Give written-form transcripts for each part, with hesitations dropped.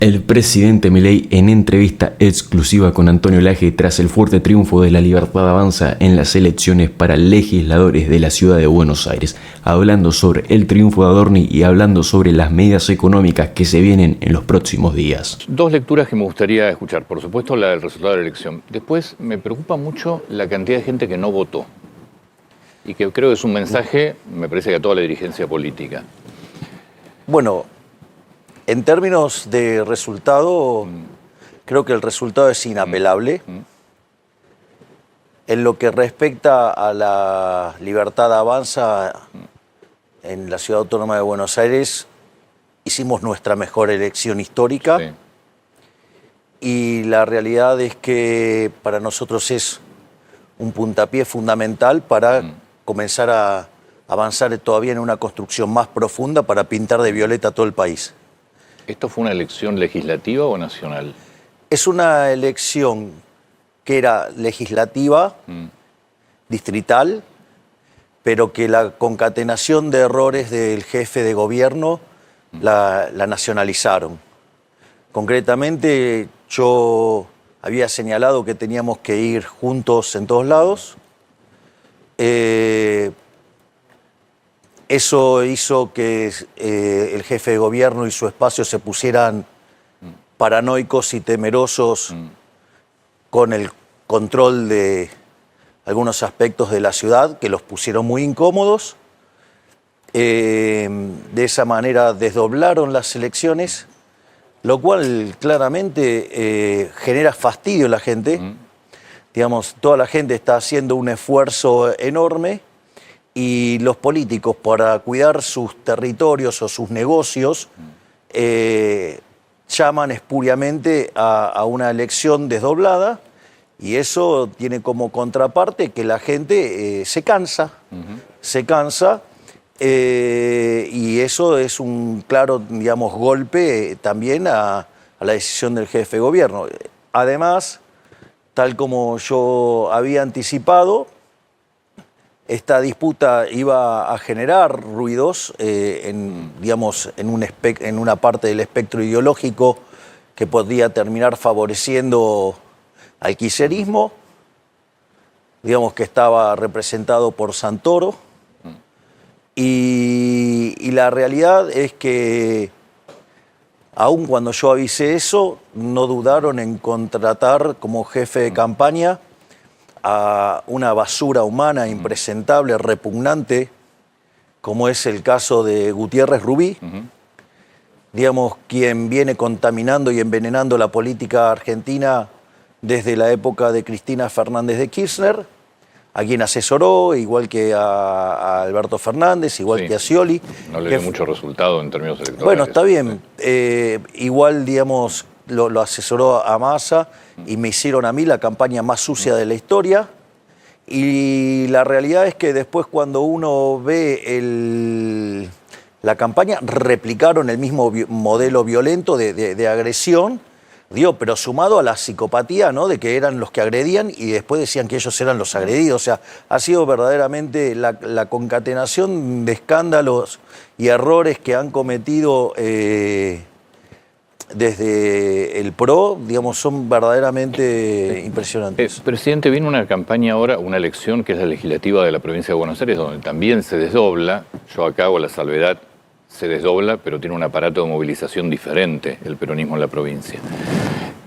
El presidente Milei en entrevista exclusiva con Antonio Lage tras el fuerte triunfo de La Libertad Avanza en las elecciones para legisladores de la ciudad de Buenos Aires, hablando sobre el triunfo de Adorni y hablando sobre las medidas económicas que se vienen en los próximos días. Dos lecturas que me gustaría escuchar. Por supuesto, la del resultado de la elección. Después, me preocupa mucho la cantidad de gente que no votó y que creo que es un mensaje, me parece, que a toda la dirigencia política. Bueno, en términos de resultado, creo que el resultado es inapelable. En lo que respecta a la Libertad Avanza en la Ciudad Autónoma de Buenos Aires, hicimos nuestra mejor elección histórica. Sí. Y la realidad es que para nosotros es un puntapié fundamental para comenzar a avanzar todavía en una construcción más profunda para pintar de violeta todo el país. ¿Esto fue una elección legislativa o nacional? Es una elección que era legislativa, distrital, pero que la concatenación de errores del jefe de gobierno la nacionalizaron. Concretamente, yo había señalado que teníamos que ir juntos en todos lados. Eso hizo que el jefe de gobierno y su espacio se pusieran paranoicos y temerosos con el control de algunos aspectos de la ciudad que los pusieron muy incómodos. De esa manera desdoblaron las elecciones, lo cual claramente genera fastidio en la gente. Digamos, toda la gente está haciendo un esfuerzo enorme y los políticos, para cuidar sus territorios o sus negocios, llaman espuriamente a una elección desdoblada, y eso tiene como contraparte que la gente se cansa, y eso es un claro, digamos, golpe también a la decisión del jefe de gobierno. Además, tal como yo había anticipado, esta disputa iba a generar ruidos digamos, en una parte del espectro ideológico que podría terminar favoreciendo al kirchnerismo, digamos, que estaba representado por Santoro. Y la realidad es que, aun cuando yo avisé eso, no dudaron en contratar como jefe de campaña a una basura humana impresentable, repugnante, como es el caso de Gutiérrez Rubí, digamos, quien viene contaminando y envenenando la política argentina desde la época de Cristina Fernández de Kirchner, a quien asesoró, igual que a Alberto Fernández, igual que a Scioli. No le dio mucho resultado en términos electorales. Bueno, está bien. Igual, digamos, lo asesoró a Massa y me hicieron a mí la campaña más sucia de la historia. Y la realidad es que después, cuando uno ve la campaña, replicaron el mismo modelo violento de agresión, digo, pero sumado a la psicopatía, ¿no?, de que eran los que agredían y después decían que ellos eran los agredidos. O sea, ha sido verdaderamente la concatenación de escándalos y errores que han cometido desde el PRO, digamos, son verdaderamente impresionantes. Presidente, viene una campaña ahora, una elección que es la legislativa de la provincia de Buenos Aires, donde también se desdobla. Yo acá hago la salvedad, se desdobla, pero tiene un aparato de movilización diferente el peronismo en la provincia.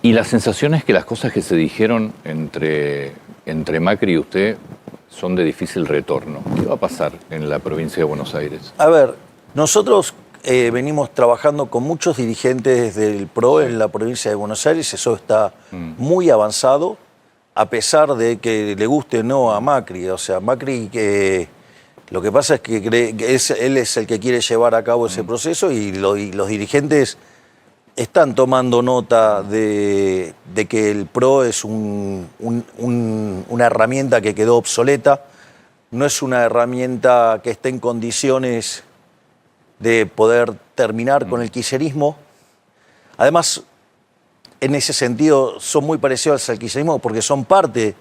Y la sensación es que las cosas que se dijeron entre Macri y usted son de difícil retorno. ¿Qué va a pasar en la provincia de Buenos Aires? A ver, nosotros venimos trabajando con muchos dirigentes del PRO en la provincia de Buenos Aires. Eso está muy avanzado, a pesar de que le guste o no a Macri. O sea, Macri, lo que pasa es que cree que él es el que quiere llevar a cabo ese proceso, y los dirigentes están tomando nota de que el PRO es una herramienta que quedó obsoleta, no es una herramienta que esté en condiciones de poder terminar con el kirchnerismo. Además, en ese sentido, son muy parecidos al kirchnerismo porque son parte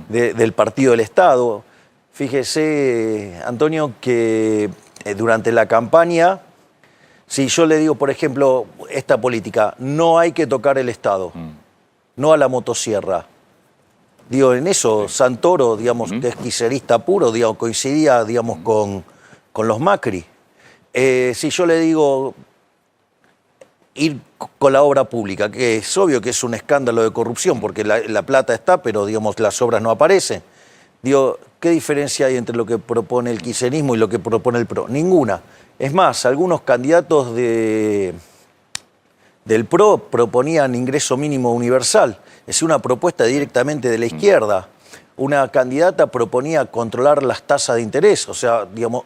del partido del Estado. Fíjese, Antonio, que durante la campaña Si yo le digo, por ejemplo, esta política, no hay que tocar el Estado, no a la motosierra. Digo, en eso Santoro, digamos, que es kirchnerista puro, digamos, coincidía, digamos, con los Macri. Si yo le digo ir con la obra pública, que es obvio que es un escándalo de corrupción, porque la plata está, pero, digamos, las obras no aparecen. Digo, ¿qué diferencia hay entre lo que propone el kirchnerismo y lo que propone el PRO? Ninguna. Es más, algunos candidatos del PRO proponían ingreso mínimo universal. Es una propuesta directamente de la izquierda. Una candidata proponía controlar las tasas de interés, o sea, digamos,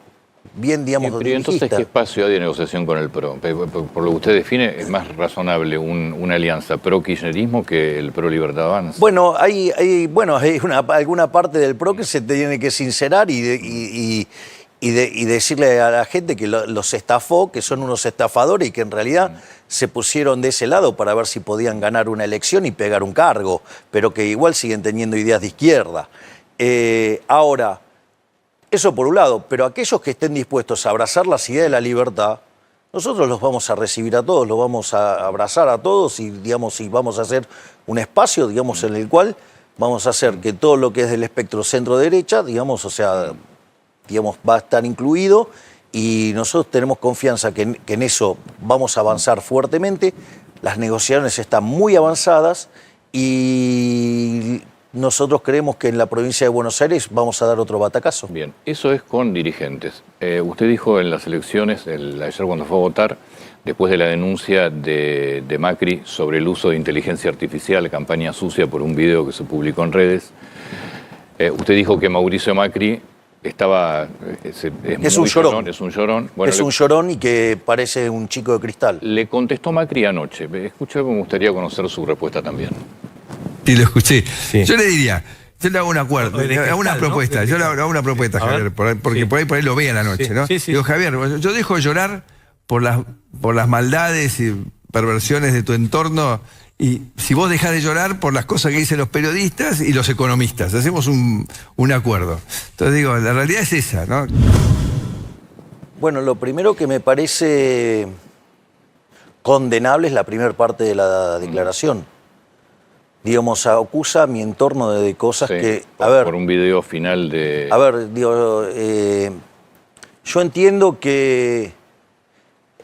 bien, digamos, Pero entonces, ¿qué espacio hay de negociación con el PRO? Por lo que usted define, es más razonable una alianza pro-kirchnerismo que el pro-Libertad Avanza. Bueno, hay alguna parte del PRO que se tiene que sincerar y decirle a la gente que los estafó, que son unos estafadores y que en realidad se pusieron de ese lado para ver si podían ganar una elección y pegar un cargo, pero que igual siguen teniendo ideas de izquierda. Ahora, eso por un lado, pero aquellos que estén dispuestos a abrazar las ideas de la libertad, nosotros los vamos a recibir a todos, los vamos a abrazar a todos y, digamos, y vamos a hacer un espacio, digamos, en el cual vamos a hacer que todo lo que es del espectro centro-derecha, digamos, o sea, digamos, va a estar incluido y nosotros tenemos confianza que en eso vamos a avanzar fuertemente. Las negociaciones están muy avanzadas y nosotros creemos que en la provincia de Buenos Aires vamos a dar otro batacazo. Bien, eso es con dirigentes. Usted dijo en las elecciones, ayer cuando fue a votar, después de la denuncia de Macri sobre el uso de inteligencia artificial, campaña sucia por un video que se publicó en redes, usted dijo que Mauricio Macri estaba... Es un llorón. Es un llorón. Bueno, es un llorón y que parece un chico de cristal. Le contestó Macri anoche. Escuché, me gustaría conocer su respuesta también. Sí, lo escuché. Sí. Yo le diría, yo le hago un acuerdo, le hago una propuesta, yo le hago una propuesta, Javier, porque por ahí lo vean anoche, ¿no? Sí, sí. Digo, Javier, yo dejo de llorar por las maldades y perversiones de tu entorno, y si vos dejás de llorar por las cosas que dicen los periodistas y los economistas, hacemos un acuerdo. Entonces digo, la realidad es esa, ¿no? Bueno, lo primero que me parece condenable es la primera parte de la declaración. Digamos, acusa a mi entorno de cosas que... Por un video final de... A ver, digo, yo entiendo que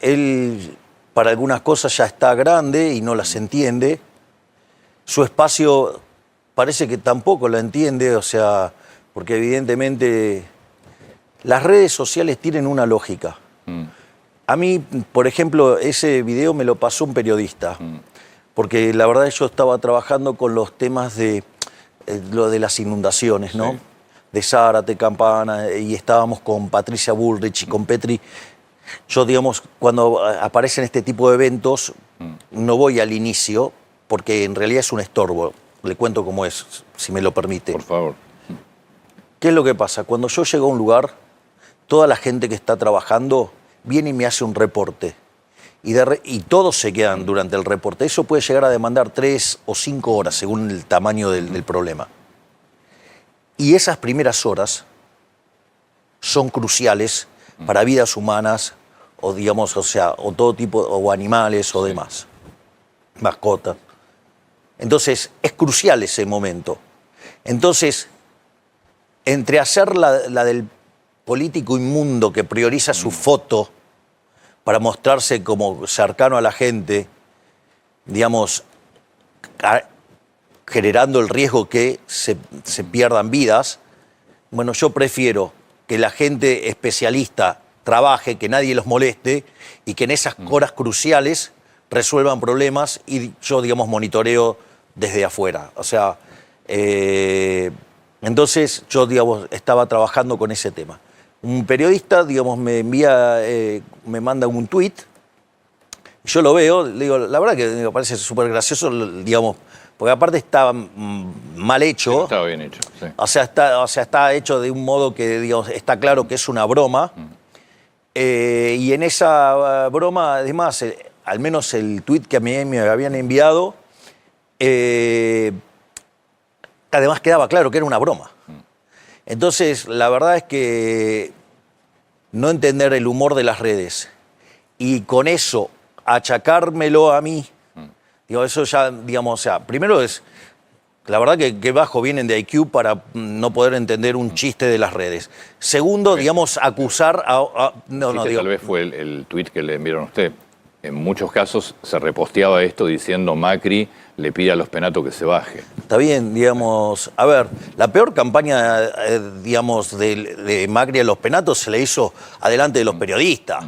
él para algunas cosas ya está grande y no las entiende. Su espacio parece que tampoco la entiende, o sea, porque evidentemente las redes sociales tienen una lógica. A mí, por ejemplo, ese video me lo pasó un periodista. Porque la verdad yo estaba trabajando con los temas de lo de las inundaciones, ¿no? Sí. De Zárate, Campana, y estábamos con Patricia Bullrich y con Petri. Yo, digamos, cuando aparecen este tipo de eventos, no voy al inicio, porque en realidad es un estorbo. Le cuento cómo es, si me lo permite. Por favor. ¿Qué es lo que pasa? Cuando yo llego a un lugar, toda la gente que está trabajando viene y me hace un reporte. Y todos se quedan durante el reporte. Eso puede llegar a demandar 3 o 5 horas según el tamaño del problema. Y esas primeras horas son cruciales para vidas humanas o, digamos, o sea, o todo tipo, o animales o demás, mascotas. Entonces, es crucial ese momento. Entonces, entre hacer la del político inmundo que prioriza su foto para mostrarse como cercano a la gente, digamos, generando el riesgo que se pierdan vidas, bueno, yo prefiero que la gente especialista trabaje, que nadie los moleste y que en esas horas cruciales resuelvan problemas y yo, digamos, monitoreo desde afuera. O sea, entonces yo, digamos, estaba trabajando con ese tema. Un periodista, digamos, me manda un tuit, yo lo veo, le digo, la verdad que me parece súper gracioso, digamos, porque aparte está mal hecho. Sí, estaba bien hecho, sí. O sea, está hecho de un modo que, digamos, está claro que es una broma. Y en esa broma, además, al menos el tuit que a mí me habían enviado, además quedaba claro que era una broma. Entonces, la verdad es que no entender el humor de las redes y con eso achacármelo a mí, digo, eso ya, digamos, o sea, primero es, la verdad que bajo vienen de IQ para no poder entender un chiste de las redes. Segundo, digamos, acusar Tal vez fue el tuit que le enviaron a usted. En muchos casos se reposteaba esto diciendo Macri le pide a los Penato que se baje. Está bien, digamos, a ver, la peor campaña, digamos, de Macri a los Penatos se le hizo adelante de los periodistas.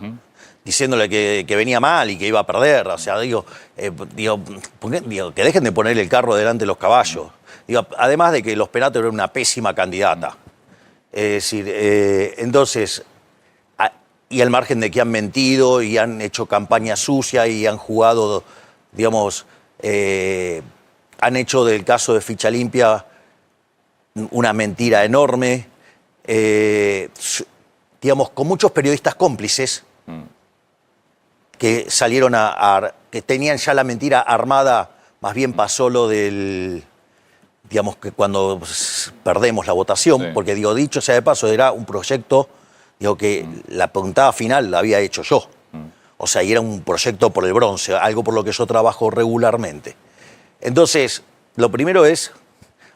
Diciéndole que venía mal y que iba a perder. O sea, digo, que dejen de poner el carro delante de los caballos. Digo, además de que los Penato eran una pésima candidata. Es decir, entonces, y al margen de que han mentido y han hecho campaña sucia y han jugado, digamos, han hecho del caso de Ficha Limpia una mentira enorme, digamos, con muchos periodistas cómplices que salieron que tenían ya la mentira armada. Más bien pasó lo del, digamos, que cuando perdemos la votación, porque digo, dicho sea de paso, era un proyecto, digo, que la puntada final la había hecho yo. O sea, y era un proyecto por el bronce, algo por lo que yo trabajo regularmente. Entonces, lo primero es,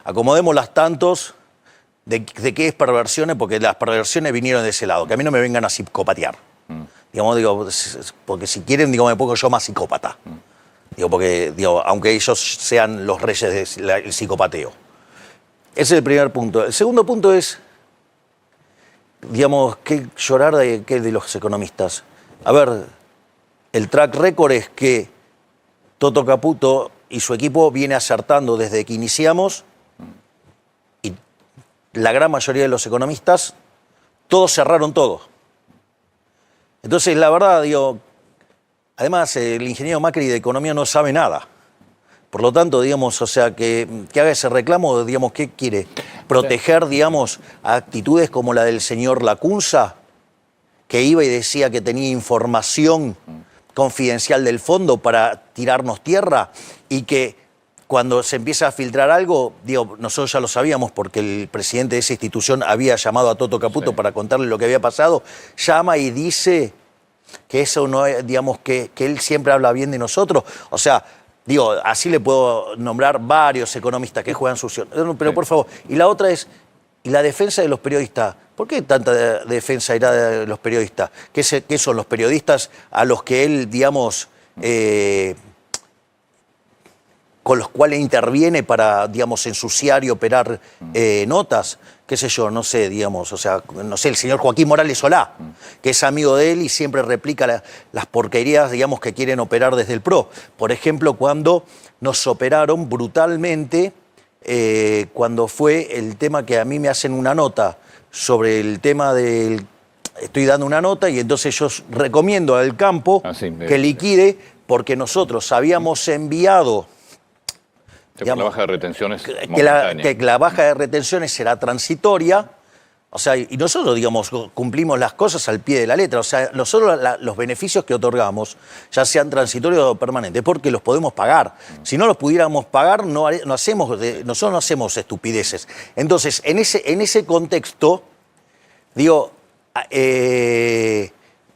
acomodemos las tantos de qué es perversiones, porque las perversiones vinieron de ese lado, que a mí no me vengan a psicopatear. Digamos, digo, porque si quieren, digo, me pongo yo más psicópata. Digo, porque, digo, aunque ellos sean los reyes del psicopateo. Ese es el primer punto. El segundo punto es, digamos, ¿qué llorar de los economistas? A ver, el track record es que Toto Caputo y su equipo viene acertando desde que iniciamos, y la gran mayoría de los economistas, todos cerraron todo. Entonces, la verdad, digo, además, el ingeniero Macri de economía no sabe nada. Por lo tanto, digamos, o sea, que haga ese reclamo, digamos, ¿qué quiere? Proteger, digamos, actitudes como la del señor Lacunza, que iba y decía que tenía información confidencial del fondo para tirarnos tierra, y que cuando se empieza a filtrar algo, digo, nosotros ya lo sabíamos porque el presidente de esa institución había llamado a Toto Caputo para contarle lo que había pasado, llama y dice que eso no es, digamos, que él siempre habla bien de nosotros. O sea, digo, así le puedo nombrar varios economistas que juegan sucio. Pero por favor, y la otra es, y la defensa de los periodistas. ¿Por qué tanta defensa irá de los periodistas? ¿Qué son los periodistas a los que él, digamos, con los cuales interviene para, digamos, ensuciar y operar notas? Qué sé yo, no sé, digamos, o sea, no sé, el señor Joaquín Morales Solá, que es amigo de él y siempre replica las porquerías, digamos, que quieren operar desde el PRO. Por ejemplo, cuando nos operaron brutalmente, cuando fue el tema que a mí me hacen una nota sobre el tema del... Estoy dando una nota y entonces yo recomiendo al campo que liquide, porque nosotros habíamos enviado... Digamos, la baja de retenciones que la baja de retenciones será transitoria, o sea, y nosotros, digamos, cumplimos las cosas al pie de la letra. O sea, nosotros los beneficios que otorgamos, ya sean transitorios o permanentes, porque los podemos pagar. Si no los pudiéramos pagar, nosotros no hacemos estupideces. Entonces, en ese contexto, digo,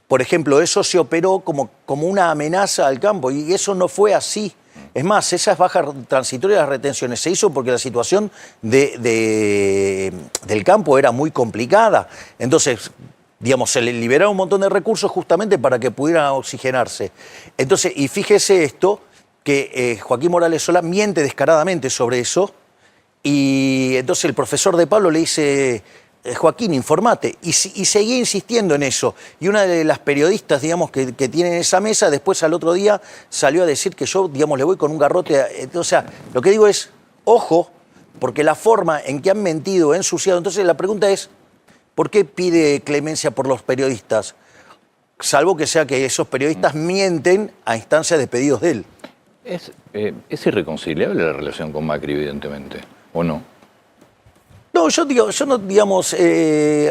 por ejemplo, eso se operó como una amenaza al campo, y eso no fue así. Es más, esas bajas transitorias de las retenciones se hizo porque la situación del campo era muy complicada. Entonces, digamos, se le liberaron un montón de recursos justamente para que pudieran oxigenarse. Entonces, y fíjese esto, que Joaquín Morales Solá miente descaradamente sobre eso, y entonces el profesor de Pablo le dice... Joaquín, informate. Y seguía insistiendo en eso. Y una de las periodistas, digamos, que tienen esa mesa, después al otro día salió a decir que yo, digamos, le voy con un garrote. O sea, lo que digo es, ojo, porque la forma en que han mentido, ensuciado. Entonces la pregunta es, ¿por qué pide clemencia por los periodistas? Salvo que sea que esos periodistas mienten a instancia de pedidos de él. ¿Es irreconciliable la relación con Macri, evidentemente, o no? No, yo no, digamos,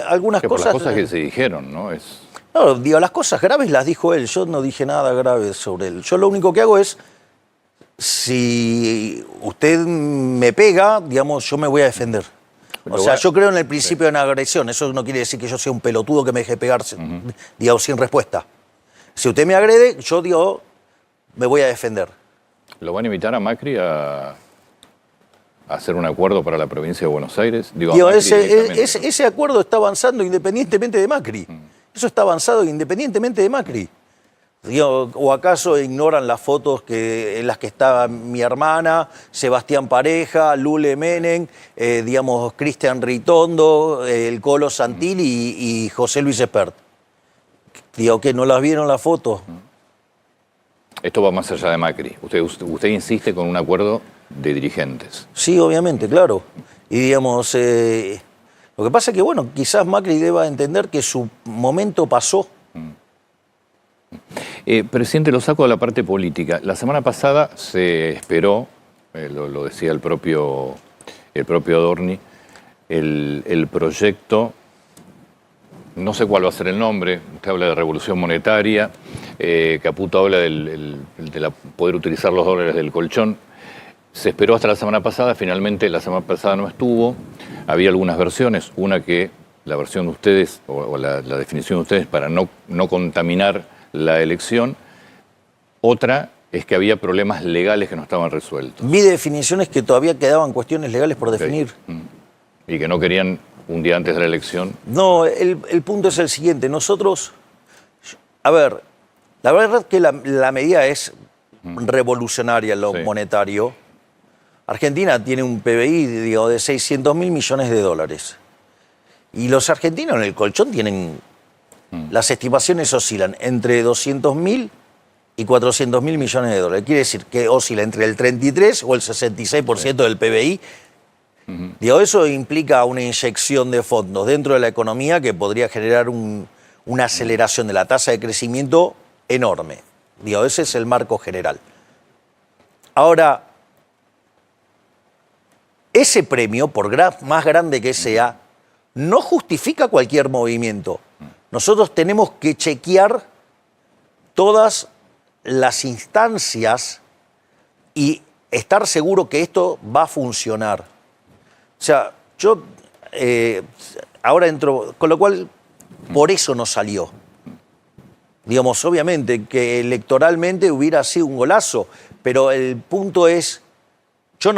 algunas cosas... Por las cosas que se dijeron, ¿no? No, digo, las cosas graves las dijo él, yo no dije nada grave sobre él. Yo lo único que hago es, si usted me pega, digamos, yo me voy a defender. O sea, yo creo en el principio de una agresión, eso no quiere decir que yo sea un pelotudo que me deje pegarse, digamos, sin respuesta. Si usted me agrede, yo digo, me voy a defender. ¿Lo van a invitar a Macri a hacer un acuerdo para la provincia de Buenos Aires? Digo, Macri ese acuerdo está avanzando independientemente de Macri. Eso está avanzado independientemente de Macri. Digo, ¿o acaso ignoran las fotos en las que estaba mi hermana, Sebastián Pareja, Lule Menem, digamos, Cristian Ritondo, el Colo Santilli y José Luis Espert? Digo, ¿que no las vieron las fotos? Esto va más allá de Macri. Usted insiste con un acuerdo de dirigentes. Sí, obviamente, claro. Y digamos, lo que pasa es que, bueno, quizás Macri deba entender que su momento pasó. Presidente, lo saco de la parte política. La semana pasada se esperó, lo decía el propio Adorni, el proyecto, no sé cuál va a ser el nombre, usted habla de revolución monetaria, Caputo habla de poder utilizar los dólares del colchón. Se esperó hasta la semana pasada, finalmente la semana pasada no estuvo. Había algunas versiones, una que la versión de ustedes, o la definición de ustedes para no contaminar la elección. Otra es que había problemas legales que no estaban resueltos. Mi definición es que todavía quedaban cuestiones legales por definir. Y que no querían un día antes de la elección. No, el punto es el siguiente. Nosotros, a ver, la verdad es que la medida es revolucionaria en lo monetario. Argentina tiene un PBI, digo, de 600.000 millones de dólares. Y los argentinos en el colchón tienen... Las estimaciones oscilan entre 200.000 y 400.000 millones de dólares. Quiere decir que oscila entre el 33 o el 66% del PBI. Digo, eso implica una inyección de fondos dentro de la economía que podría generar una aceleración de la tasa de crecimiento enorme. Digo, ese es el marco general. Ahora, ese premio, por más grande que sea, no justifica cualquier movimiento. Nosotros tenemos que chequear todas las instancias y estar seguro que esto va a funcionar. O sea, yo ahora entro, con lo cual, por eso no salió. Digamos, obviamente que electoralmente hubiera sido un golazo, pero el punto es, yo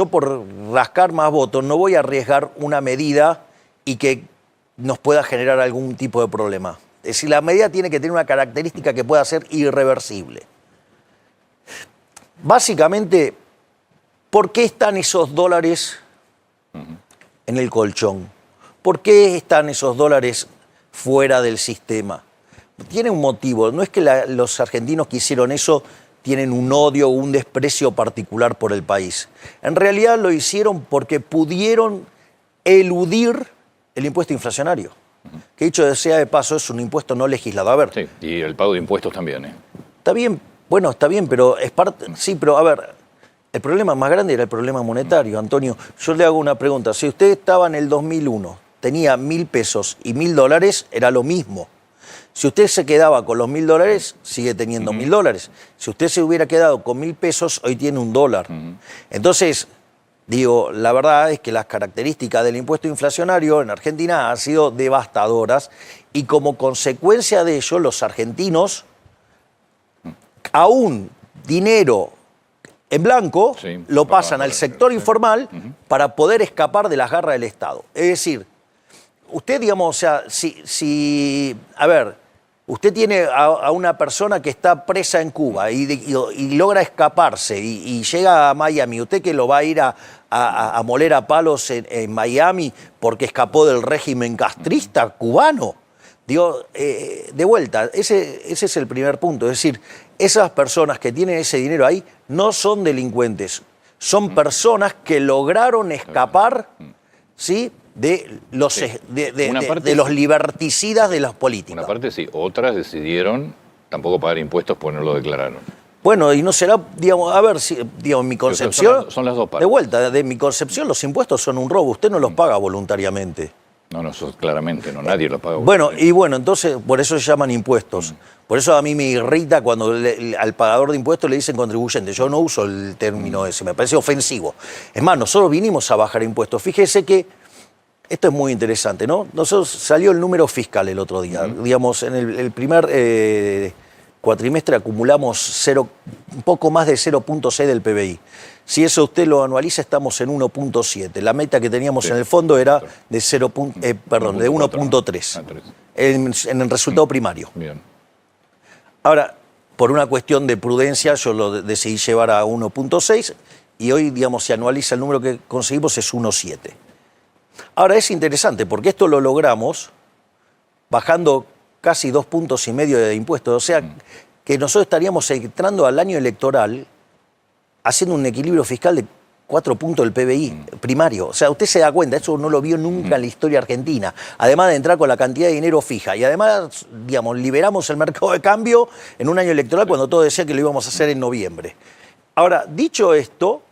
por rascar más votos no voy a arriesgar una medida y que nos pueda generar algún tipo de problema. Es decir, la medida tiene que tener una característica que pueda ser irreversible. Básicamente, ¿por qué están esos dólares en el colchón? ¿Por qué están esos dólares fuera del sistema? Tiene un motivo. No es que los argentinos que hicieron eso tienen un odio o un desprecio particular por el país. En realidad lo hicieron porque pudieron eludir el impuesto inflacionario, que dicho sea de paso es un impuesto no legislado. A ver. Sí, y el pago de impuestos también. Está bien, bueno, está bien, pero es parte. Sí, pero a ver, el problema más grande era el problema monetario, Antonio. Yo le hago una pregunta. Si usted estaba en el 2001, tenía 1.000 pesos y 1.000 dólares, era lo mismo. Si usted se quedaba con los 1.000 dólares, sigue teniendo 1.000 dólares. Si usted se hubiera quedado con 1.000 pesos, hoy tiene $1. Entonces, digo, la verdad es que las características del impuesto inflacionario en Argentina han sido devastadoras y como consecuencia de ello los argentinos, aún dinero en blanco, lo pasan al sector informal para poder escapar de las garras del Estado. Es decir, usted, digamos, o sea, a ver, usted tiene a una persona que está presa en Cuba y logra escaparse y llega a Miami, ¿usted que lo va a ir a moler a palos en Miami porque escapó del régimen castrista cubano? Digo, de vuelta, ese es el primer punto. Es decir, esas personas que tienen ese dinero ahí no son delincuentes, son personas que lograron escapar, ¿sí?, de los liberticidas de las políticas. Una parte sí, otras decidieron tampoco pagar impuestos porque no lo declararon. Bueno, y no será, digamos, a ver, digamos, mi concepción... Son las dos partes. De vuelta, de mi concepción, los impuestos son un robo, usted no los paga voluntariamente. No, eso claramente, no, nadie los paga voluntariamente. Bueno, entonces, por eso se llaman impuestos. Por eso a mí me irrita cuando al pagador de impuestos le dicen contribuyente. Yo no uso el término ese, me parece ofensivo. Es más, nosotros vinimos a bajar impuestos. Fíjese que esto es muy interesante, ¿no? Nosotros salió el número fiscal el otro día. Digamos, en el primer cuatrimestre acumulamos un poco más de 0.6 del PBI. Si eso usted lo anualiza, estamos en 1.7. La meta que teníamos en el fondo era de 1.3 en el resultado primario. Bien. Ahora, por una cuestión de prudencia, yo lo decidí llevar a 1.6 y hoy, digamos, si anualiza el número que conseguimos es 1.7. Ahora, es interesante porque esto lo logramos bajando casi 2,5 puntos de impuestos. O sea, que nosotros estaríamos entrando al año electoral haciendo un equilibrio fiscal de 4 puntos del PBI primario. O sea, usted se da cuenta, eso no lo vio nunca en la historia argentina. Además de entrar con la cantidad de dinero fija. Y además, digamos, liberamos el mercado de cambio en un año electoral cuando todo decía que lo íbamos a hacer en noviembre. Ahora, dicho esto,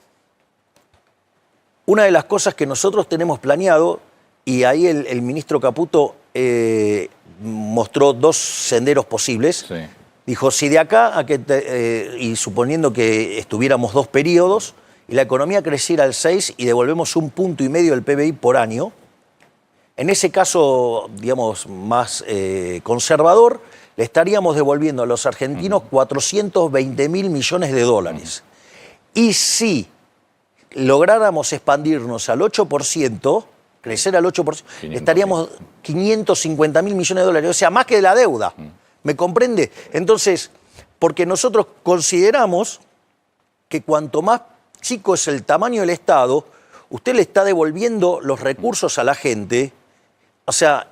una de las cosas que nosotros tenemos planeado, y ahí el ministro Caputo mostró 2 senderos posibles. Sí. Dijo, si de acá, y suponiendo que estuviéramos 2 periodos, y la economía creciera al 6 y devolvemos 1,5 puntos del PBI por año, en ese caso, digamos, más conservador, le estaríamos devolviendo a los argentinos 420.000 millones de dólares. Y si lográramos expandirnos al 8%, crecer al 8%, estaríamos 550.000 millones de dólares, o sea, más que de la deuda. ¿Me comprende? Entonces, porque nosotros consideramos que cuanto más chico es el tamaño del Estado, usted le está devolviendo los recursos a la gente, o sea,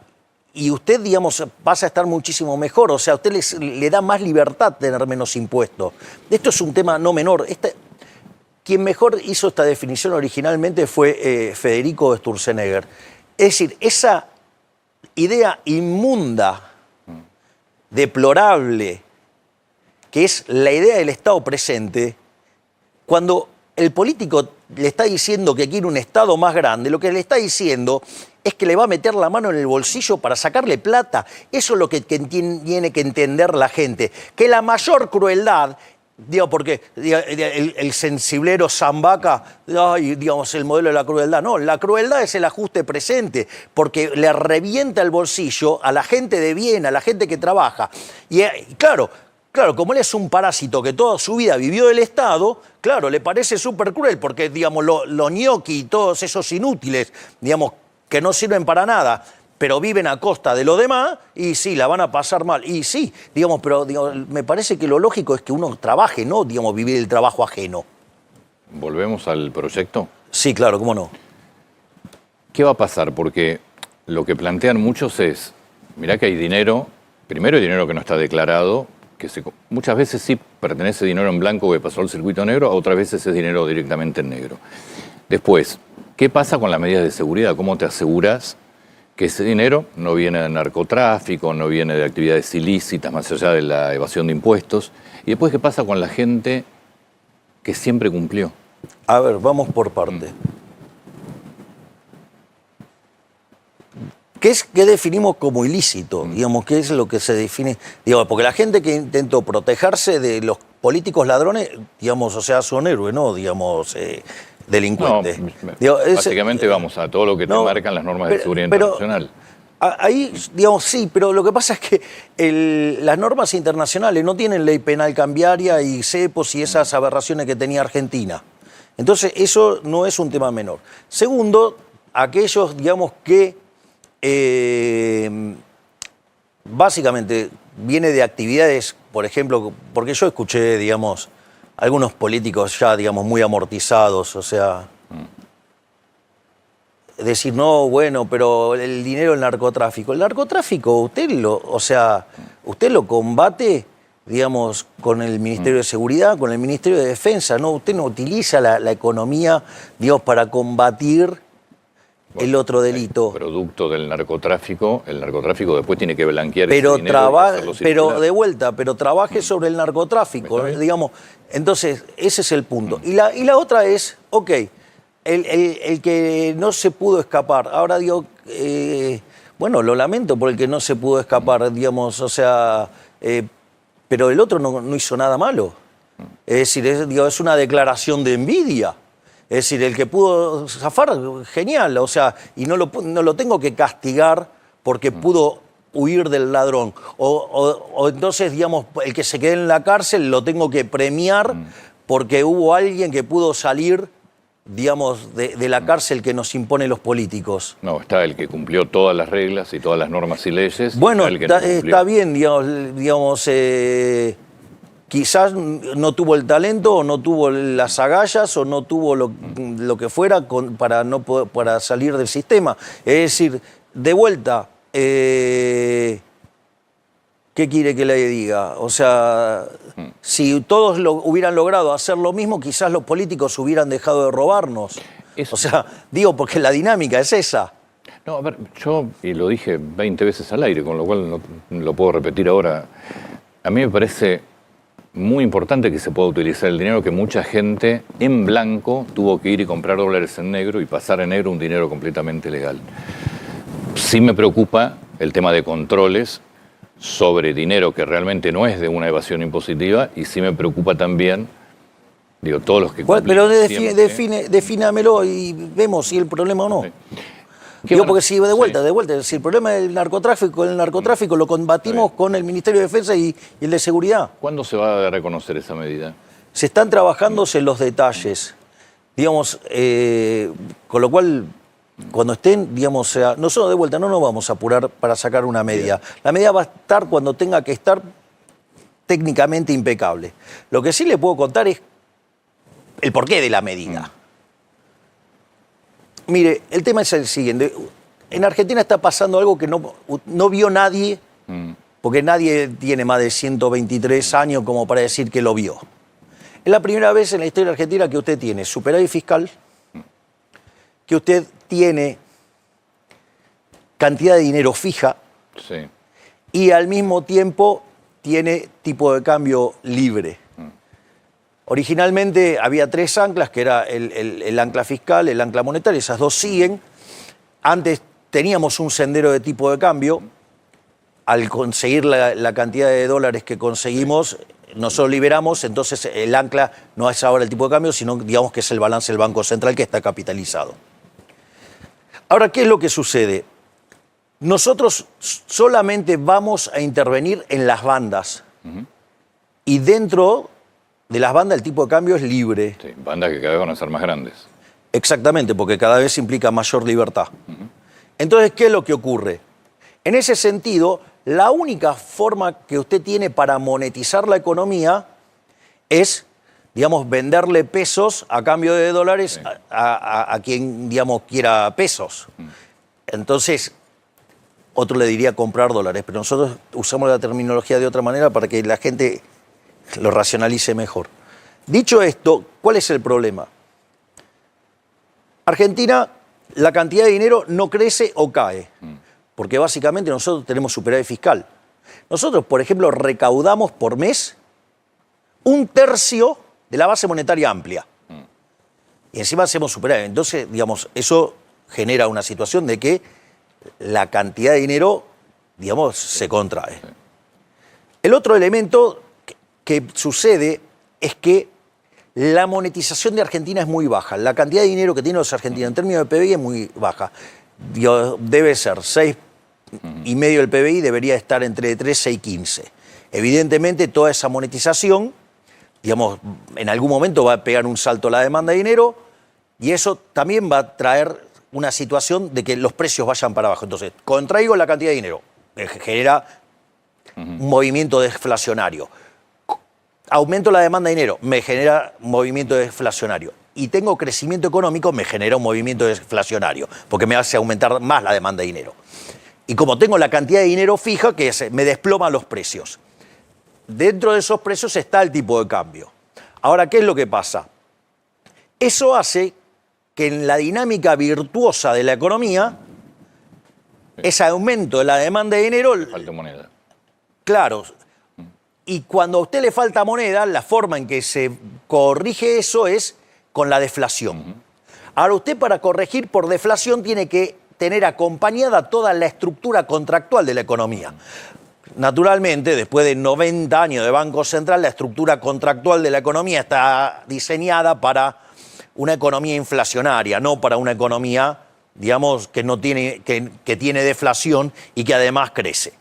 y usted, digamos, pasa a estar muchísimo mejor, o sea, usted le da más libertad tener menos impuestos. Esto es un tema no menor. Quien mejor hizo esta definición originalmente fue Federico Sturzenegger. Es decir, esa idea inmunda, deplorable, que es la idea del Estado presente, cuando el político le está diciendo que quiere un Estado más grande, lo que le está diciendo es que le va a meter la mano en el bolsillo para sacarle plata. Eso es lo que tiene que entender la gente. Que la mayor crueldad, digo, porque el sensiblero Zambaca, digamos, el modelo de la crueldad. No, la crueldad es el ajuste presente, porque le revienta el bolsillo a la gente de bien, a la gente que trabaja. Y claro, como él es un parásito que toda su vida vivió del Estado, claro, le parece súper cruel, porque, digamos, los ñoqui y todos esos inútiles, digamos, que no sirven para nada, pero viven a costa de lo demás, y sí, la van a pasar mal. Y sí, digamos, pero digamos, me parece que lo lógico es que uno trabaje, no, digamos, vivir el trabajo ajeno. ¿Volvemos al proyecto? Sí, claro, cómo no. ¿Qué va a pasar? Porque lo que plantean muchos es, mirá que hay dinero, primero hay dinero que no está declarado, que muchas veces sí pertenece dinero en blanco que pasó al circuito negro, otras veces es dinero directamente en negro. Después, ¿qué pasa con las medidas de seguridad? ¿Cómo te aseguras que ese dinero no viene de narcotráfico, no viene de actividades ilícitas, más allá de la evasión de impuestos? Y después, ¿qué pasa con la gente que siempre cumplió? A ver, vamos por parte. ¿Qué definimos como ilícito? Digamos, ¿qué es lo que se define? Digamos, porque la gente que intentó protegerse de los políticos ladrones, digamos, o sea, son héroes, ¿no? Digamos, delincuentes. No, básicamente vamos a todo lo que te marcan las normas de seguridad internacional. Ahí, digamos, sí, pero lo que pasa es que las normas internacionales no tienen ley penal cambiaria y cepos y esas aberraciones que tenía Argentina. Entonces, eso no es un tema menor. Segundo, aquellos, digamos, que básicamente viene de actividades, por ejemplo, porque yo escuché, digamos, algunos políticos ya, digamos, muy amortizados, o sea, decir, no, bueno, pero el dinero del narcotráfico. El narcotráfico, usted lo combate, digamos, con el Ministerio de Seguridad, con el Ministerio de Defensa, ¿no? Usted no utiliza la economía, digamos, para combatir el otro delito. Producto del narcotráfico, el narcotráfico después tiene que blanquear ese dinero pero de vuelta, pero trabaje sobre el narcotráfico, digamos. Entonces, ese es el punto. Y la otra es, ok, el que no se pudo escapar. Ahora digo, bueno, lo lamento por el que no se pudo escapar, digamos, o sea, pero el otro no hizo nada malo. Es decir, es una declaración de envidia. Es decir, el que pudo zafar, genial. O sea, y no lo tengo que castigar porque pudo huir del ladrón. O entonces, digamos, el que se quede en la cárcel lo tengo que premiar porque hubo alguien que pudo salir, digamos, de la cárcel que nos imponen los políticos. No, está el que cumplió todas las reglas y todas las normas y leyes. Bueno, el que no cumplió. está bien, digamos, quizás no tuvo el talento o no tuvo las agallas o no tuvo lo que fuera para salir del sistema. Es decir, de vuelta, ¿qué quiere que le diga? O sea, si todos hubieran logrado hacer lo mismo, quizás los políticos hubieran dejado de robarnos. O sea, digo, porque la dinámica es esa. No, a ver, yo, y lo dije 20 veces al aire, con lo cual no lo puedo repetir ahora, a mí me parece muy importante que se pueda utilizar el dinero que mucha gente en blanco tuvo que ir y comprar dólares en negro y pasar en negro un dinero completamente legal. Sí me preocupa el tema de controles sobre dinero que realmente no es de una evasión impositiva y sí me preocupa también, digo, todos los que... Pero defínemelo y vemos si el problema o no. Sí. Digo, porque si de vuelta, si el problema del narcotráfico lo combatimos con el Ministerio de Defensa y el de Seguridad. ¿Cuándo se va a reconocer esa medida? Se están trabajándose los detalles, digamos, con lo cual, cuando estén, digamos, nosotros de vuelta no nos vamos a apurar para sacar una medida. La medida va a estar cuando tenga que estar técnicamente impecable. Lo que sí le puedo contar es el porqué de la medida. Mire, el tema es el siguiente. En Argentina está pasando algo que no vio nadie, porque nadie tiene más de 123 años como para decir que lo vio. Es la primera vez en la historia argentina que usted tiene superávit fiscal, que usted tiene cantidad de dinero fija y al mismo tiempo tiene tipo de cambio libre. Originalmente había 3 anclas, que era el ancla fiscal, el ancla monetaria, esas dos siguen. Antes teníamos un sendero de tipo de cambio. Al conseguir la cantidad de dólares que conseguimos, nosotros liberamos, entonces el ancla no es ahora el tipo de cambio, sino digamos que es el balance del Banco Central que está capitalizado. Ahora, ¿qué es lo que sucede? Nosotros solamente vamos a intervenir en las bandas. Y dentro de las bandas el tipo de cambio es libre. Sí, bandas que cada vez van a ser más grandes. Exactamente, porque cada vez implica mayor libertad. Entonces, ¿qué es lo que ocurre? En ese sentido, la única forma que usted tiene para monetizar la economía es, digamos, venderle pesos a cambio de dólares a quien, digamos, quiera pesos. Entonces, otro le diría comprar dólares, pero nosotros usamos la terminología de otra manera para que la gente lo racionalice mejor. Dicho esto, ¿cuál es el problema? Argentina, la cantidad de dinero no crece o cae, porque básicamente nosotros tenemos superávit fiscal. Nosotros, por ejemplo, recaudamos por mes 1/3 de la base monetaria amplia. Y encima hacemos superávit. Entonces, digamos, eso genera una situación de que la cantidad de dinero, digamos, se contrae. El otro elemento que sucede es que la monetización de Argentina es muy baja. La cantidad de dinero que tienen los argentinos en términos de PBI es muy baja. Debe ser 6,5 del PBI, debería estar entre 13 y 15. Evidentemente, toda esa monetización, digamos, en algún momento va a pegar un salto a la demanda de dinero y eso también va a traer una situación de que los precios vayan para abajo. Entonces, contraigo la cantidad de dinero, que genera un movimiento deflacionario. Aumento la demanda de dinero, me genera un movimiento deflacionario. Y tengo crecimiento económico, me genera un movimiento deflacionario, porque me hace aumentar más la demanda de dinero. Y como tengo la cantidad de dinero fija, que me desploman los precios. Dentro de esos precios está el tipo de cambio. Ahora, ¿qué es lo que pasa? Eso hace que en la dinámica virtuosa de la economía, ese aumento de la demanda de dinero... Falta moneda. Claro. Y cuando a usted le falta moneda, la forma en que se corrige eso es con la deflación. Ahora, usted para corregir por deflación tiene que tener acompañada toda la estructura contractual de la economía. Naturalmente, después de 90 años de Banco Central, la estructura contractual de la economía está diseñada para una economía inflacionaria, no para una economía, digamos, que, no tiene, que tiene deflación y que además crece.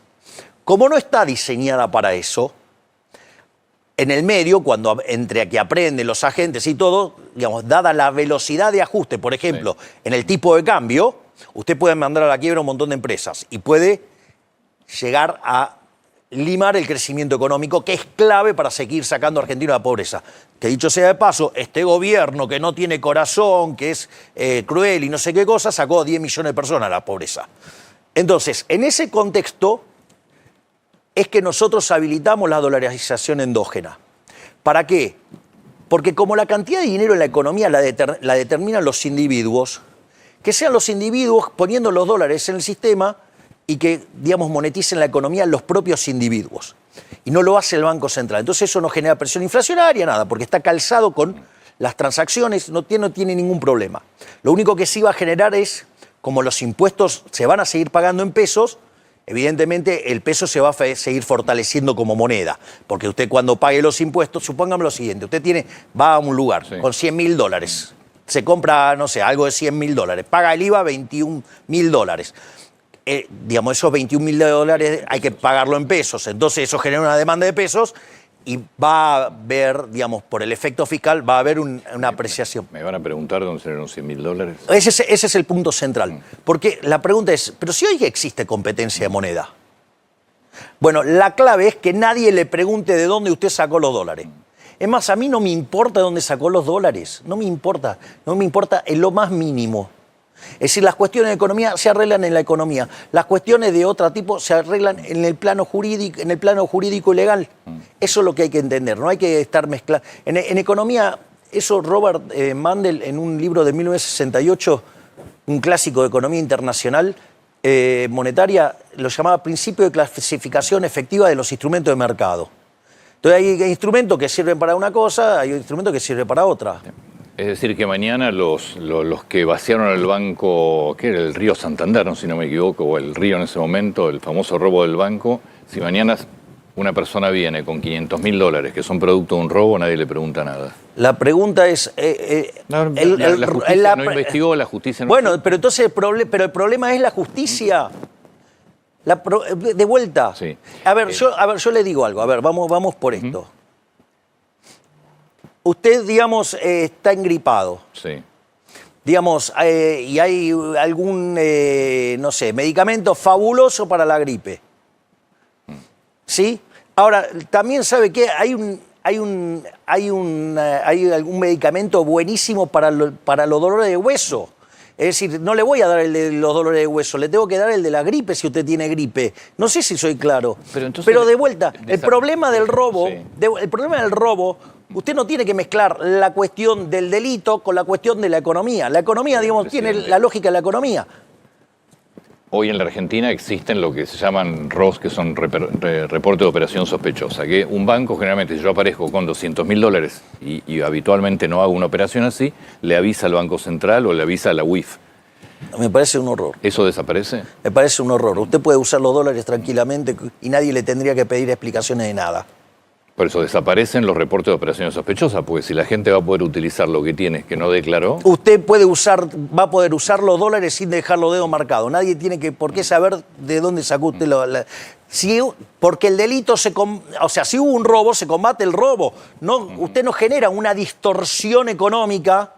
Como no está diseñada para eso, en el medio, cuando entre que aprenden los agentes y todo, digamos, dada la velocidad de ajuste, por ejemplo, en el tipo de cambio, usted puede mandar a la quiebra un montón de empresas y puede llegar a limar el crecimiento económico, que es clave para seguir sacando a Argentina de la pobreza. Que dicho sea de paso, este gobierno que no tiene corazón, que es cruel y no sé qué cosa, sacó 10 millones de personas a la pobreza. Entonces, en ese contexto es que nosotros habilitamos la dolarización endógena. ¿Para qué? Porque como la cantidad de dinero en la economía la determinan los individuos, que sean los individuos poniendo los dólares en el sistema y que, digamos, moneticen la economía los propios individuos. Y no lo hace el Banco Central. Entonces eso no genera presión inflacionaria, nada, porque está calzado con las transacciones, no tiene ningún problema. Lo único que sí va a generar es, como los impuestos se van a seguir pagando en pesos, evidentemente el peso se va a seguir fortaleciendo como moneda. Porque usted cuando pague los impuestos, supóngame lo siguiente, usted va a un lugar con $100.000, se compra, no sé, algo de $100.000, paga el IVA $21.000. Digamos, esos $21.000 hay que pagarlo en pesos, entonces eso genera una demanda de pesos y va a haber, digamos, por el efecto fiscal, va a haber una apreciación. Me van a preguntar dónde salieron $100.000. Ese es el punto central, porque la pregunta es, ¿pero si hoy existe competencia de moneda? Bueno, la clave es que nadie le pregunte de dónde usted sacó los dólares. Es más, a mí no me importa dónde sacó los dólares, no me importa en lo más mínimo. Es decir, las cuestiones de economía se arreglan en la economía, las cuestiones de otro tipo se arreglan en el plano jurídico y legal. Eso es lo que hay que entender, no hay que estar mezclando. En economía, eso Robert Mandel, en un libro de 1968, un clásico de economía internacional monetaria, lo llamaba principio de clasificación efectiva de los instrumentos de mercado. Entonces hay instrumentos que sirven para una cosa, hay instrumentos que sirven para otra. Es decir, que mañana los que vaciaron el banco, ¿qué era? El Río Santander, no, si no me equivoco, o el Río en ese momento, el famoso robo del banco, si mañana una persona viene con $500.000 que son producto de un robo, nadie le pregunta nada. La pregunta es... la justicia no investigó, la justicia no... Bueno, pero entonces el problema es la justicia. De vuelta. Sí. A ver, yo le digo algo. A ver, vamos por esto. Usted, digamos, está engripado. Sí. Digamos, y hay algún, no sé, medicamento fabuloso para la gripe. ¿Sí? Ahora, también sabe que hay algún medicamento buenísimo para los dolores de hueso. Es decir, no le voy a dar el de los dolores de hueso, le tengo que dar el de la gripe si usted tiene gripe. No sé si soy claro. Pero de vuelta, el problema del robo, usted no tiene que mezclar la cuestión del delito con la cuestión de la economía. La economía, digamos, tiene la lógica de la economía. Hoy en la Argentina existen lo que se llaman ROS, que son reporte de operación sospechosa, que un banco, generalmente, si yo aparezco con $200.000 y habitualmente no hago una operación así, le avisa al Banco Central o le avisa a la UIF. Me parece un horror. ¿Eso desaparece? Me parece un horror. Usted puede usar los dólares tranquilamente y nadie le tendría que pedir explicaciones de nada. Por eso desaparecen los reportes de operaciones sospechosas, porque si la gente va a poder utilizar lo que tiene que no declaró... Usted va a poder usar los dólares sin dejar los dedos marcados. Nadie tiene por qué saber de dónde sacó usted porque el delito si hubo un robo, se combate el robo. No, usted no genera una distorsión económica,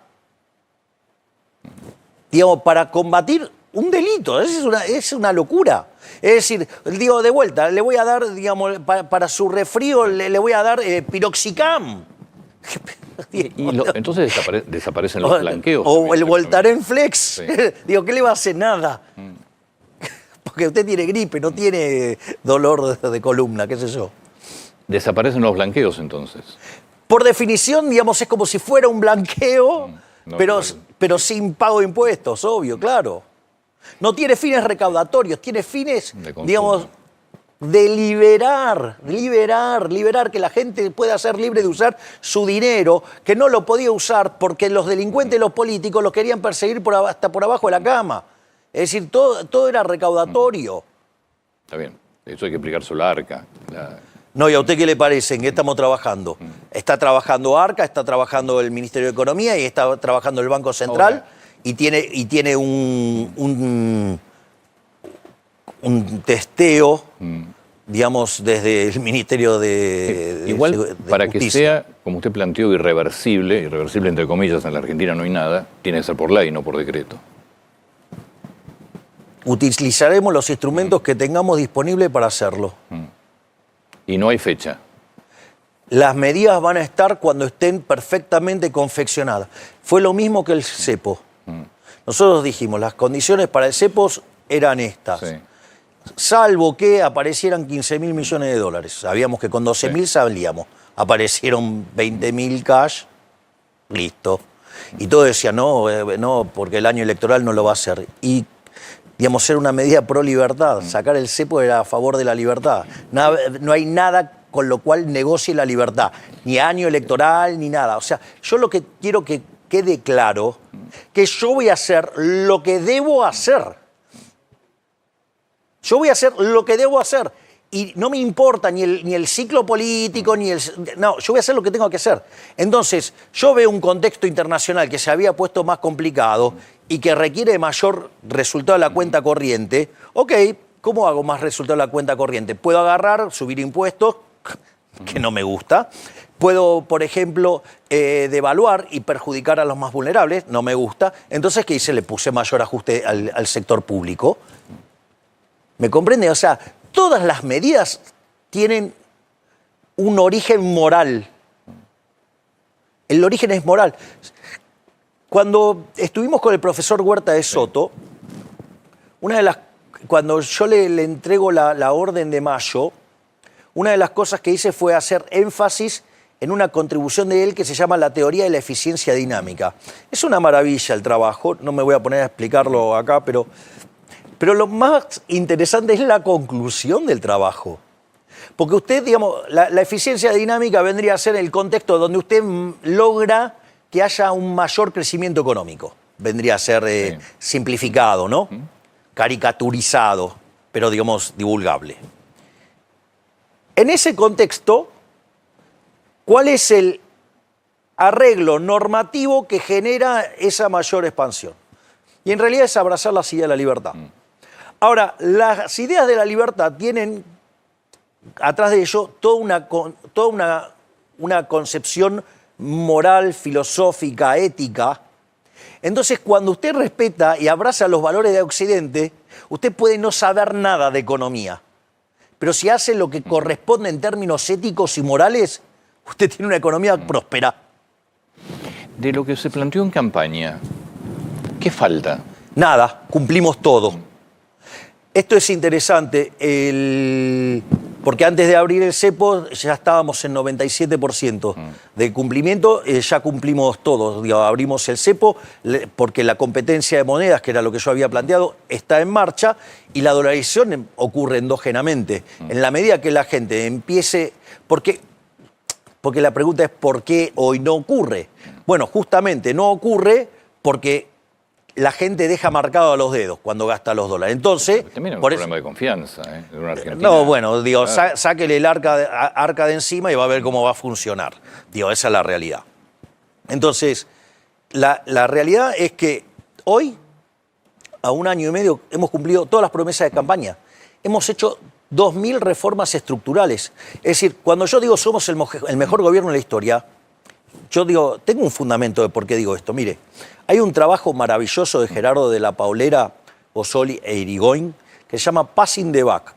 digamos, para combatir un delito. Es una locura. Es decir, digo, de vuelta, le voy a dar, digamos, para su resfrío, le voy a dar piroxicam. Entonces desaparecen los blanqueos. O el Voltaren Flex. Sí. Digo, ¿qué le va a hacer? Nada. Porque usted tiene gripe, no tiene dolor de columna, qué sé yo. Desaparecen los blanqueos, entonces. Por definición, digamos, es como si fuera un blanqueo, pero sin pago de impuestos, obvio, claro. No tiene fines recaudatorios, tiene fines, digamos, de liberar, que la gente pueda ser libre de usar su dinero, que no lo podía usar porque los delincuentes y los políticos los querían perseguir hasta por abajo de la cama. Es decir, todo era recaudatorio. Está bien, eso hay que explicar sobre la ARCA. No, ¿y a usted qué le parece? ¿En qué estamos trabajando? Está trabajando ARCA, está trabajando el Ministerio de Economía y está trabajando el Banco Central. Ahora. Y tiene un testeo, digamos, desde el Ministerio de Igual, de para que Justicia. sea, como usted planteó, irreversible entre comillas, en la Argentina no hay nada, tiene que ser por ley, no por decreto. Utilizaremos los instrumentos que tengamos disponibles para hacerlo. Y no hay fecha. Las medidas van a estar cuando estén perfectamente confeccionadas. Fue lo mismo que el cepo. Nosotros dijimos, las condiciones para el cepo eran estas. Sí. Salvo que aparecieran 15.000 millones de dólares. Sabíamos que con 12.000 salíamos. Aparecieron 20.000 cash, listo. Y todos decían, no, porque el año electoral no lo va a hacer. Y, digamos, era una medida pro libertad. Sacar el cepo era a favor de la libertad. No hay nada con lo cual negocie la libertad. Ni año electoral, ni nada. O sea, yo lo que quiero que quede claro, que yo voy a hacer lo que debo hacer. Yo voy a hacer lo que debo hacer. Y no me importa ni el ciclo político, ni el... No, yo voy a hacer lo que tengo que hacer. Entonces, yo veo un contexto internacional que se había puesto más complicado y que requiere mayor resultado de la cuenta corriente. Ok, ¿cómo hago más resultado de la cuenta corriente? Puedo agarrar, subir impuestos, que no me gusta. Puedo, por ejemplo, devaluar y perjudicar a los más vulnerables, no me gusta. Entonces, ¿qué hice? Le puse mayor ajuste al sector público. ¿Me comprende? O sea, todas las medidas tienen un origen moral. El origen es moral. Cuando estuvimos con el profesor Huerta de Soto, cuando yo le entrego la orden de mayo, una de las cosas que hice fue hacer énfasis en una contribución de él que se llama la teoría de la eficiencia dinámica. Es una maravilla el trabajo, no me voy a poner a explicarlo acá, pero lo más interesante es la conclusión del trabajo. Porque usted, digamos, la eficiencia dinámica vendría a ser el contexto donde usted logra que haya un mayor crecimiento económico. Vendría a ser simplificado, ¿no? Caricaturizado, pero, digamos, divulgable. En ese contexto, ¿cuál es el arreglo normativo que genera esa mayor expansión? Y en realidad es abrazar las ideas de la libertad. Ahora, las ideas de la libertad tienen atrás de ello toda una concepción moral, filosófica, ética. Entonces, cuando usted respeta y abraza los valores de Occidente, usted puede no saber nada de economía. Pero si hace lo que corresponde en términos éticos y morales, usted tiene una economía próspera. De lo que se planteó en campaña, ¿qué falta? Nada, cumplimos todo. Esto es interesante, porque antes de abrir el cepo ya estábamos en 97% de cumplimiento, ya cumplimos todo. Digo, abrimos el cepo porque la competencia de monedas, que era lo que yo había planteado, está en marcha y la dolarización ocurre endógenamente. En la medida que la gente empiece... Porque la pregunta es ¿por qué hoy no ocurre? Bueno, justamente no ocurre porque la gente deja marcado a los dedos cuando gasta los dólares. Entonces, también es un problema de confianza, en una Argentina. No, bueno, digo, Claro. sáquele el arca de encima y va a ver cómo va a funcionar. Digo, esa es la realidad. Entonces, la realidad es que hoy, a un año y medio, hemos cumplido todas las promesas de campaña. Hemos hecho 2.000 reformas estructurales. Es decir, cuando yo digo somos el mejor gobierno de la historia, yo digo, tengo un fundamento de por qué digo esto. Mire, hay un trabajo maravilloso de Gerardo de la Paulera, Osoli e Irigoyen que se llama Passing the Buck.